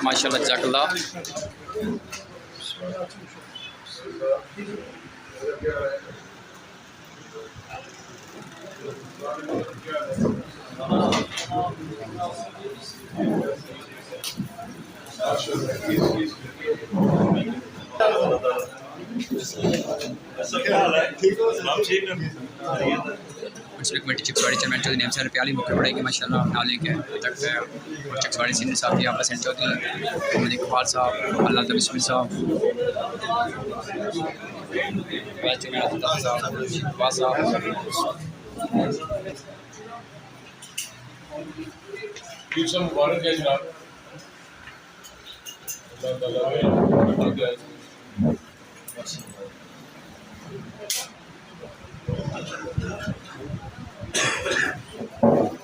माशाल्लाह जज़ाकल्लाह। मुझे कमेटी चिक्सवाड़ी चेयरमैन चौधरी नेम से प्याली मौके पड़ेगी माशाल्लाह नाले के तक और चिक्सवाड़ी सीनियर साहब यहाँ पर सेंट चौधरी मोहम्मद इकबाल साहब अल्लाह बिस्मिल साहब मुबारक है जनाब। अल्लाह